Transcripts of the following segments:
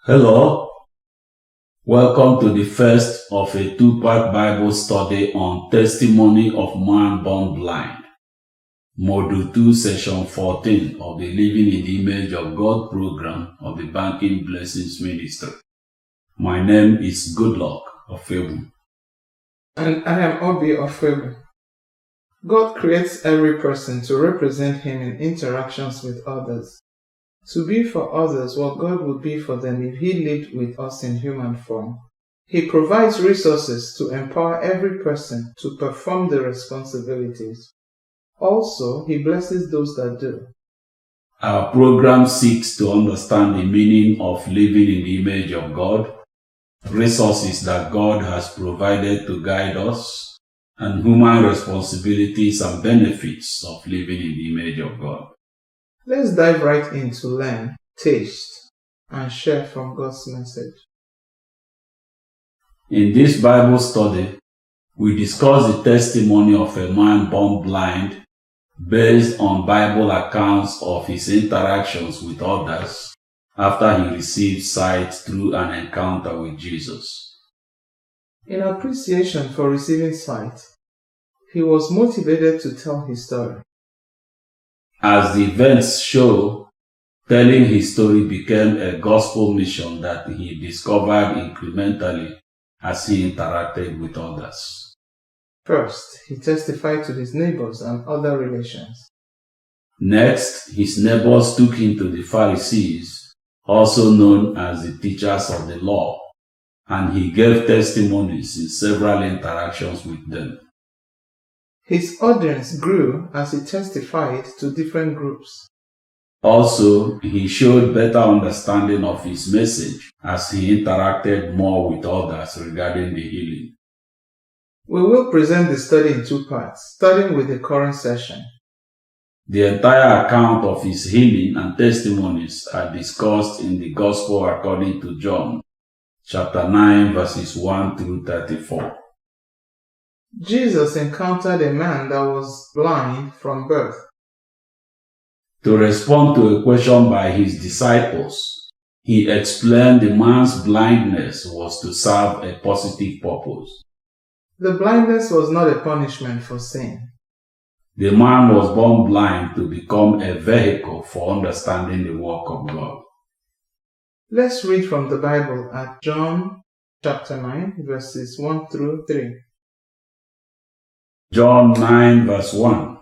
Hello, welcome to the first of a two-part Bible study on Testimony of Man Born Blind, Module 2, Session 14 of the Living in the Image of God program of the Banking Blessings Ministry. My name is Goodluck Ofebu. And I am Obi Ofebu. God creates every person to represent Him in interactions with others, to be for others what God would be for them if He lived with us in human form. He provides resources to empower every person to perform the responsibilities. Also, He blesses those that do. Our program seeks to understand the meaning of living in the image of God, resources that God has provided to guide us, and human responsibilities and benefits of living in the image of God. Let's dive right in to learn, taste, and share from God's message. In this Bible study, we discuss the testimony of a man born blind based on Bible accounts of his interactions with others after he received sight through an encounter with Jesus. In appreciation for receiving sight, he was motivated to tell his story. As the events show, telling his story became a gospel mission that he discovered incrementally as he interacted with others. First, he testified to his neighbors and other relations. Next, his neighbors took him to the Pharisees, also known as the teachers of the law, and he gave testimonies in several interactions with them. His audience grew as he testified to different groups. Also, he showed better understanding of his message as he interacted more with others regarding the healing. We will present the study in two parts, starting with the current session. The entire account of his healing and testimonies are discussed in the Gospel according to John, chapter 9, verses 1 through 34. Jesus encountered a man that was blind from birth. To respond to a question by his disciples, he explained the man's blindness was to serve a positive purpose. The blindness was not a punishment for sin. The man was born blind to become a vehicle for understanding the work of God. Let's read from the Bible at John chapter 9, verses 1 through 3. John 9, verse 1.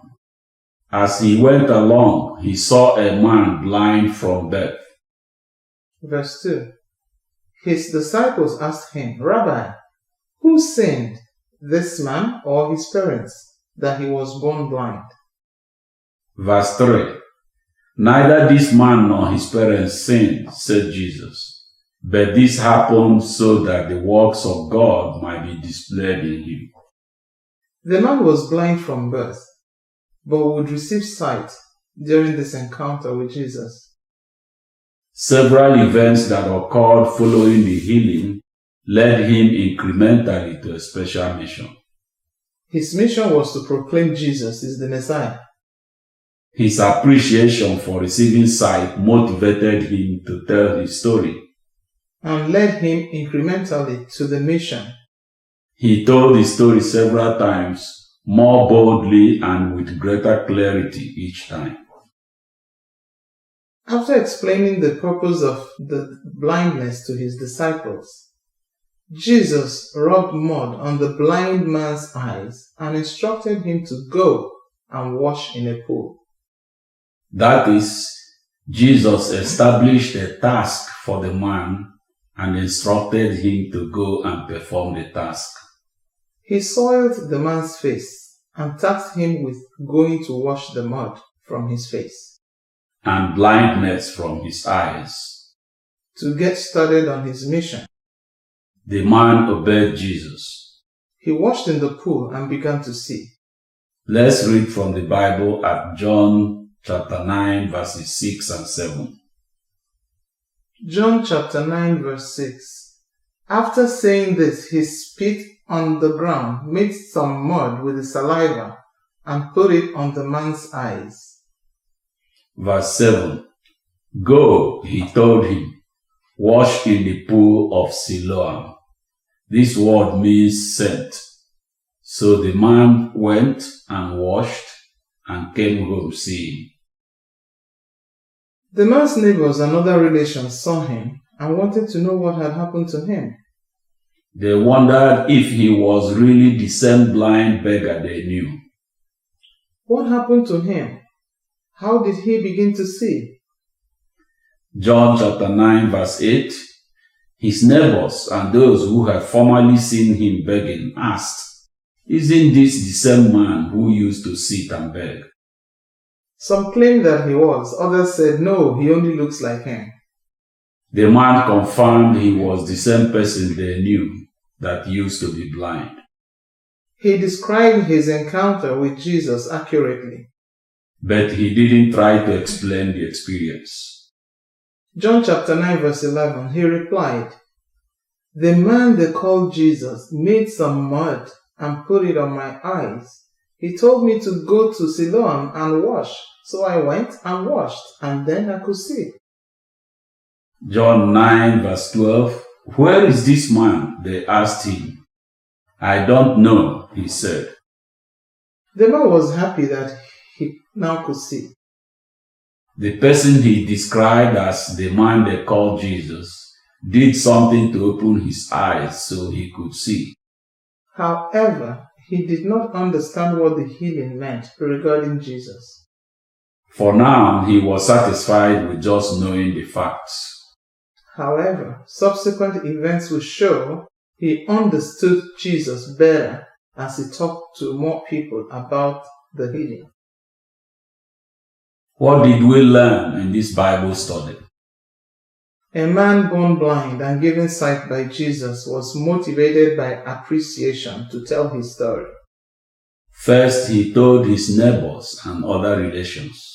As he went along, he saw a man blind from birth. Verse 2. His disciples asked him, Rabbi, who sinned, this man or his parents, that he was born blind? Verse 3. Neither this man nor his parents sinned, said Jesus, but this happened so that the works of God might be displayed in him. The man was blind from birth, but would receive sight during this encounter with Jesus. Several events that occurred following the healing led him incrementally to a special mission. His mission was to proclaim Jesus is the Messiah. His appreciation for receiving sight motivated him to tell his story and led him incrementally to the mission. He told his story several times, more boldly and with greater clarity each time. After explaining the purpose of the blindness to his disciples, Jesus rubbed mud on the blind man's eyes and instructed him to go and wash in a pool. That is, Jesus established a task for the man and instructed him to go and perform the task. He soiled the man's face and tasked him with going to wash the mud from his face and blindness from his eyes. To get started on his mission, the man obeyed Jesus. He washed in the pool and began to see. Let's read from the Bible at John chapter 9, verses 6 and 7. John chapter 9, verse 6. After saying this, he spit on the ground, mixed some mud with the saliva, and put it on the man's eyes. Verse 7. Go, he told him. Wash in the pool of Siloam. This word means sent. So the man went and washed and came home seeing. The man's neighbors and other relations saw him and wanted to know what had happened to him. They wondered if he was really the same blind beggar they knew. What happened to him? How did he begin to see? John chapter 9 verse 8. His neighbors and those who had formerly seen him begging asked, "Isn't this the same man who used to sit and beg?" Some claimed that he was, others said no, he only looks like him. The man confirmed he was the same person they knew that used to be blind. He described his encounter with Jesus accurately. But he didn't try to explain the experience. John chapter 9 verse 11, he replied, "The man they called Jesus made some mud and put it on my eyes. He told me to go to Siloam and wash. So I went and washed, and then I could see." John 9 verse 12. "Where is this man?" they asked him. "I don't know," he said. The man was happy that he now could see. The person he described as the man they called Jesus did something to open his eyes so he could see. However, he did not understand what the healing meant regarding Jesus. For now, he was satisfied with just knowing the facts. However, subsequent events will show he understood Jesus better as he talked to more people about the healing. What did we learn in this Bible study? A man born blind and given sight by Jesus was motivated by appreciation to tell his story. First, he told his neighbors and other relations.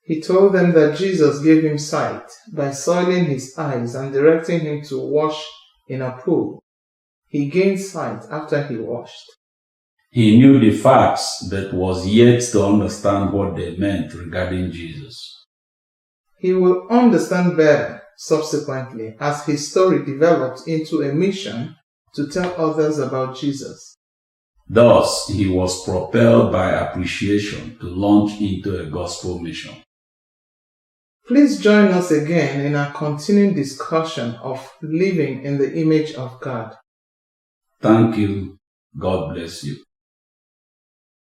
He told them that Jesus gave him sight by soiling his eyes and directing him to wash in a pool. He gained sight after he washed. He knew the facts but was yet to understand what they meant regarding Jesus. He will understand better subsequently as his story developed into a mission to tell others about Jesus. Thus, he was propelled by appreciation to launch into a gospel mission. Please join us again in our continuing discussion of living in the image of God. Thank you. God bless you.